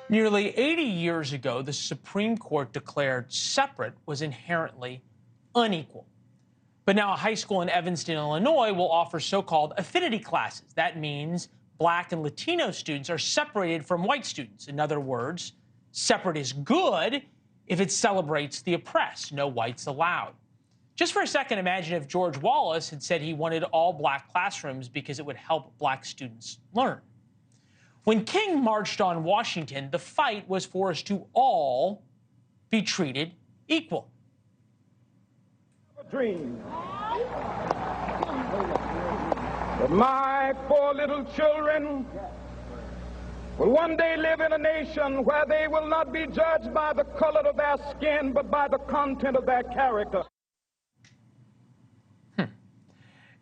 Nearly 80 years ago, the Supreme Court declared separate was inherently unequal. But now a high school in Evanston, Illinois will offer so-called affinity classes. That means Black and Latino students are separated from white students. In other words, separate is good if it celebrates the oppressed. No whites allowed. Just for a second, imagine if George Wallace had said he wanted all Black classrooms because it would help Black students learn. When King marched on Washington, the fight was for us to all be treated equal. Dream that my poor little children will one day live in a nation where they will not be judged by the color of their skin, but by the content of their character.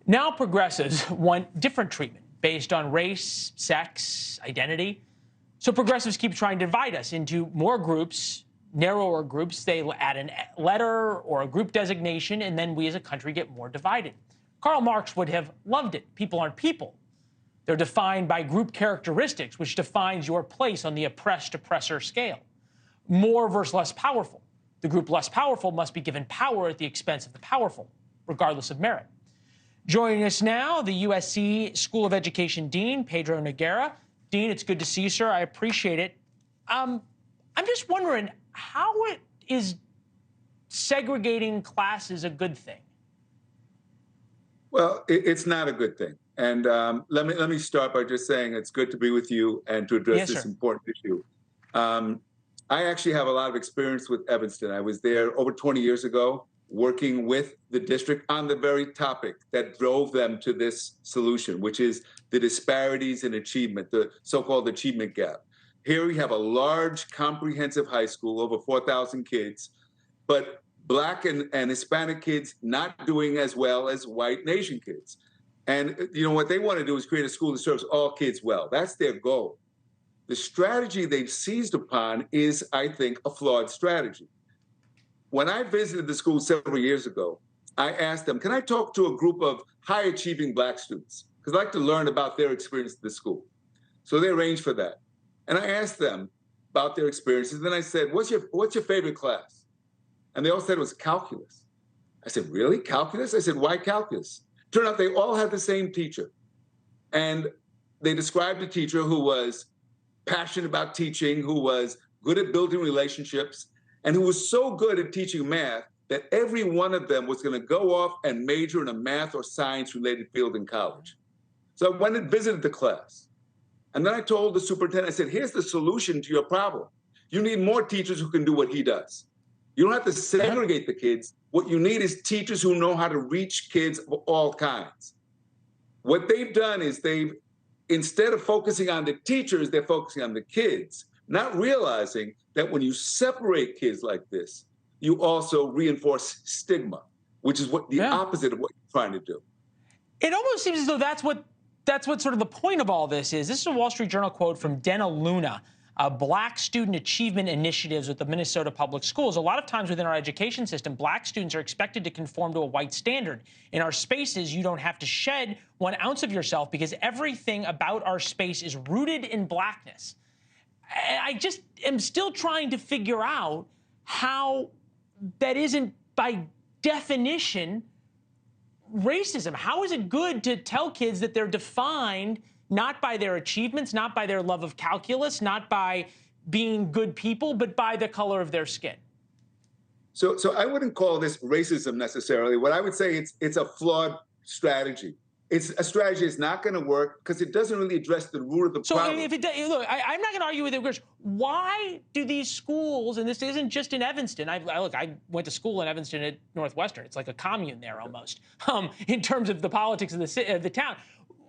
Now progressives want different treatment based on race, sex, identity. So progressives keep trying to divide us into more groups, narrower groups. They add a letter or a group designation, and then we as a country get more divided. Karl Marx would have loved it. People aren't people. They're defined by group characteristics, which defines your place on the oppressed-oppressor scale. More versus less powerful. The group less powerful must be given power at the expense of the powerful, regardless of merit. Joining us now, the USC School of Education Dean, Pedro Noguera. Dean, it's good to see you, sir. I appreciate it. I'm just wondering, how is segregating classes a good thing? Well, it's not a good thing. And let me start by just saying it's good to be with you and to address this important issue. I actually have a lot of experience with Evanston. I was there over 20 years ago, working with the district on the very topic that drove them to this solution, which is the disparities in achievement, the so-called achievement gap. Here we have a large, comprehensive high school, over 4,000 kids, but Black and Hispanic kids not doing as well as white and Asian kids. And what they want to do is create a school that serves all kids well. That's their goal. The strategy they've seized upon is, I think, a flawed strategy. When I visited the school several years ago, I asked them, can I talk to a group of high-achieving Black students? Because I'd like to learn about their experience at the school. So they arranged for that. And I asked them about their experiences. Then I said, what's your favorite class? And they all said it was calculus. I said, really? Calculus? I said, why calculus? Turned out they all had the same teacher. And they described a teacher who was passionate about teaching, who was good at building relationships, and who was so good at teaching math that every one of them was going to go off and major in a math or science-related field in college. So I went and visited the class. And then I told the superintendent, I said, here's the solution to your problem. You need more teachers who can do what he does. You don't have to segregate the kids. What you need is teachers who know how to reach kids of all kinds. What they've done is instead of focusing on the teachers, they're focusing on the kids, not realizing that when you separate kids like this, you also reinforce stigma, which is the opposite of what you're trying to do. It almost seems as though that's what sort of the point of all this is. This is a Wall Street Journal quote from Dena Luna, Black Student Achievement Initiatives with the Minnesota Public Schools. A lot of times within our education system, Black students are expected to conform to a white standard. In our spaces, you don't have to shed 1 ounce of yourself because everything about our space is rooted in Blackness. I just am still trying to figure out how that isn't, by definition, racism. How is it good to tell kids that they're defined not by their achievements, not by their love of calculus, not by being good people, but by the color of their skin? So I wouldn't call this racism necessarily. What I would say it's a flawed strategy. It's a strategy that's not going to work because it doesn't really address the root of the problem. So if it does, look, I'm not going to argue with you. Why do these schools, and this isn't just in Evanston. I went to school in Evanston at Northwestern. It's like a commune there almost, in terms of the politics of the town.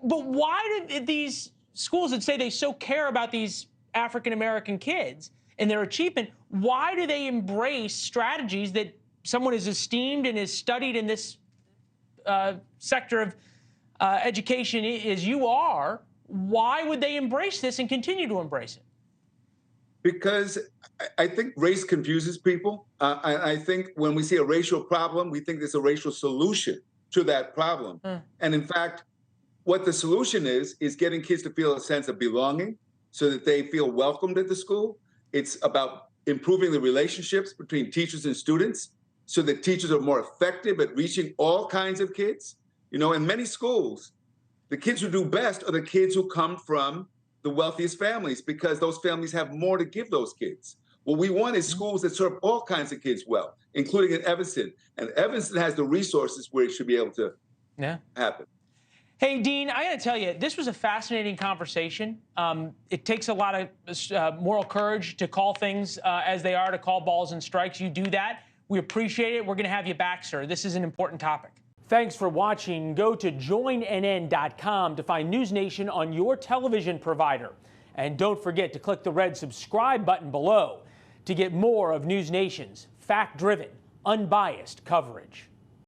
But why do these schools that say they so care about these African-American kids and their achievement, why do they embrace strategies that someone as esteemed and as studied in this sector of education as you are? Why would they embrace this and continue to embrace it? Because I think race confuses people. I think when we see a racial problem, we think there's a racial solution to that problem. And in fact, what the solution is getting kids to feel a sense of belonging so that they feel welcomed at the school. It's about improving the relationships between teachers and students so that teachers are more effective at reaching all kinds of kids. You know, in many schools, the kids who do best are the kids who come from the wealthiest families because those families have more to give those kids. What we want is schools that serve all kinds of kids well, including in Evanston. And Evanston has the resources where it should be able to happen. Hey, Dean, I got to tell you, this was a fascinating conversation. It takes a lot of moral courage to call things as they are, to call balls and strikes. You do that. We appreciate it. We're going to have you back, sir. This is an important topic. Thanks for watching. Go to joinnn.com to find NewsNation on your television provider. And don't forget to click the red subscribe button below to get more of NewsNation's fact-driven, unbiased coverage.